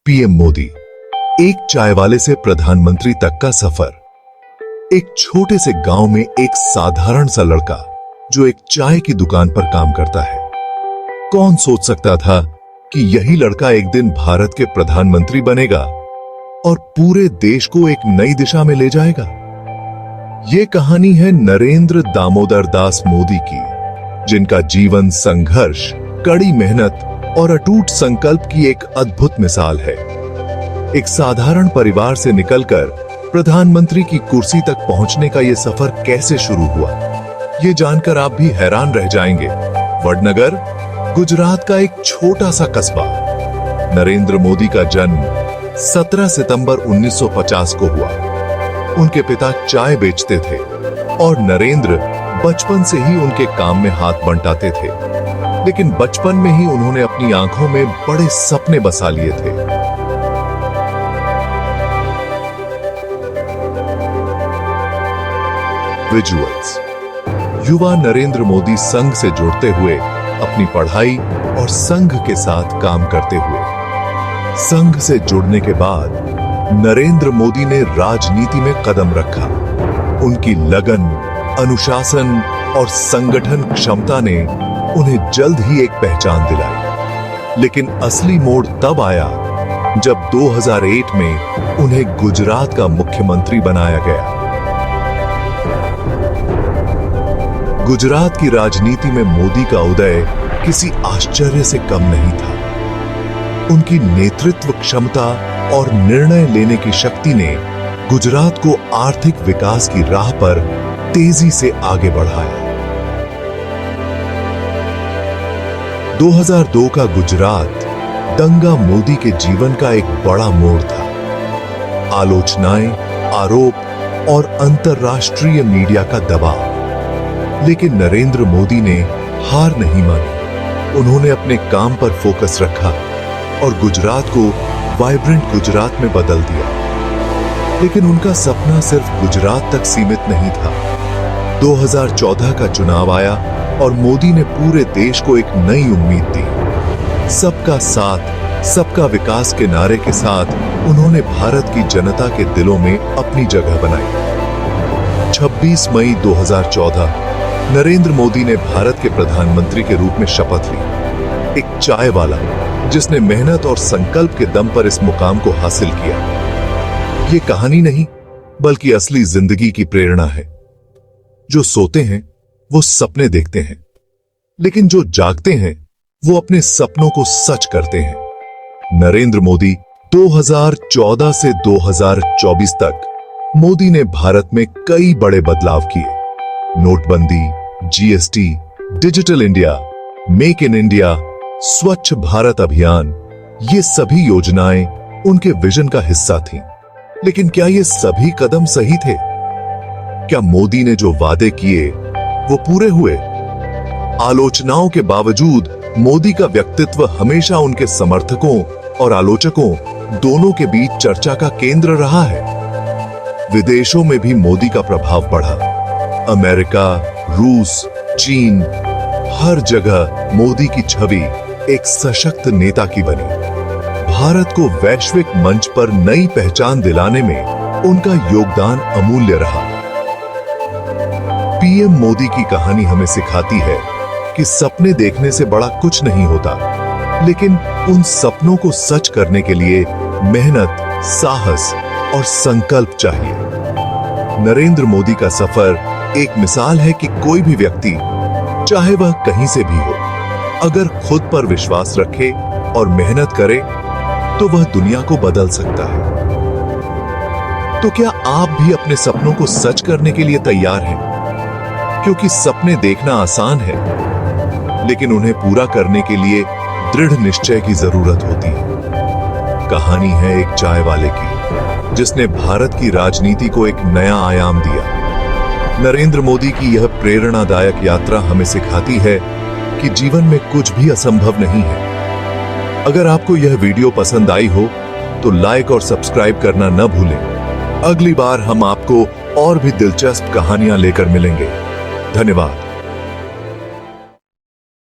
PM Modi, एक चाय वाले से प्रधानमंत्री तक का सफर। एक छोटे से गांव में एक साधारण सा लड़का जो एक चाय की दुकान पर काम करता है। कौन सोच सकता था कि यही लड़का एक दिन भारत के प्रधानमंत्री बनेगा और पूरे देश को एक नई दिशा में ले जाएगा। ये कहानी है नरेंद्र दामोदर दास मोदी की, जिनका जीवन संघर्ष, कड़ी मेहनत और अटूट संकल्प की एक अद्भुत मिसाल है। एक साधारण परिवार से निकलकर प्रधानमंत्री की कुर्सी तक पहुंचने का यह सफर कैसे शुरू हुआ, ये जानकर आप भी हैरान रह जाएंगे। वडनगर, गुजरात का एक छोटा सा कस्बा। नरेंद्र मोदी का जन्म 17 सितंबर 1950 को हुआ। उनके पिता चाय बेचते थे और नरेंद्र बचपन से ही उनके काम में हाथ बंटाते थे। लेकिन बचपन में ही उन्होंने अपनी आंखों में बड़े सपने बसा लिए थे। विजुअल्स। युवा नरेंद्र मोदी संघ से जुड़ते हुए अपनी पढ़ाई और संघ के साथ काम करते हुए। संघ से जुड़ने के बाद नरेंद्र मोदी ने राजनीति में कदम रखा। उनकी लगन, अनुशासन और संगठन क्षमता ने उन्हें जल्द ही एक पहचान दिलाई। लेकिन असली मोड़ तब आया जब 2001 में उन्हें गुजरात का मुख्यमंत्री बनाया गया। गुजरात की राजनीति में मोदी का उदय किसी आश्चर्य से कम नहीं था। उनकी नेतृत्व क्षमता और निर्णय लेने की शक्ति ने गुजरात को आर्थिक विकास की राह पर तेजी से आगे बढ़ाया। 2002 का गुजरात दंगा मोदी के जीवन का एक बड़ा मोड़ था। आलोचनाएं, आरोप और अंतर्राष्ट्रीय मीडिया का दबाव। लेकिन नरेंद्र मोदी ने हार नहीं मानी। उन्होंने अपने काम पर फोकस रखा और गुजरात को वाइब्रेंट गुजरात में बदल दिया। लेकिन उनका सपना सिर्फ गुजरात तक सीमित नहीं था। 2014 का चुनाव आया और मोदी ने पूरे देश को एक नई उम्मीद दी। सबका साथ, सबका विकास के नारे के साथ उन्होंने भारत की जनता के दिलों में अपनी जगह बनाई। 26 मई 2014 नरेंद्र मोदी ने भारत के प्रधानमंत्री के रूप में शपथ ली। एक चाय वाला जिसने मेहनत और संकल्प के दम पर इस मुकाम को हासिल किया। ये कहानी नहीं, बल्कि असली जिंदगी की प्रेरणा है। जो सोते हैं वो सपने देखते हैं, लेकिन जो जागते हैं वो अपने सपनों को सच करते हैं। नरेंद्र मोदी 2014 से 2024 तक मोदी ने भारत में कई बड़े बदलाव किए। नोटबंदी, GST, digital India, make in India, स्वच्छ भारत अभियान, ये सभी योजनाएं उनके विजन का हिस्सा थीं। लेकिन क्या ये सभी कदम सही थे? क्या मोदी ने जो वादे किए वो पूरे हुए? आलोचनाओं के बावजूद मोदी का व्यक्तित्व हमेशा उनके समर्थकों और आलोचकों दोनों के बीच चर्चा का केंद्र रहा है। विदेशों में भी मोदी का प्रभाव बढ़ा। अमेरिका, रूस, चीन, हर जगह मोदी की छवि एक सशक्त नेता की बनी। भारत को वैश्विक मंच पर नई पहचान दिलाने में उनका योगदान अमूल्य रहा। पीएम मोदी की कहानी हमें सिखाती है कि सपने देखने से बड़ा कुछ नहीं होता, लेकिन उन सपनों को सच करने के लिए मेहनत, साहस और संकल्प चाहिए। नरेंद्र मोदी का सफर एक मिसाल है कि कोई भी व्यक्ति, चाहे वह कहीं से भी हो, अगर खुद पर विश्वास रखे और मेहनत करे तो वह दुनिया को बदल सकता है। तो क्या आप भी अपने सपनों को सच करने के लिए तैयार हैं? क्योंकि सपने देखना आसान है, लेकिन उन्हें पूरा करने के लिए दृढ़ निश्चय की जरूरत होती है। कहानी है एक चाय वाले की, जिसने भारत की राजनीति को एक नया आयाम दिया। नरेंद्र मोदी की यह प्रेरणादायक यात्रा हमें सिखाती है कि जीवन में कुछ भी असंभव नहीं है। अगर आपको यह वीडियो पसंद आई हो तो लाइक और सब्सक्राइब करना न भूलें। अगली बार हम आपको और भी दिलचस्प कहानियां लेकर मिलेंगे। धन्यवाद।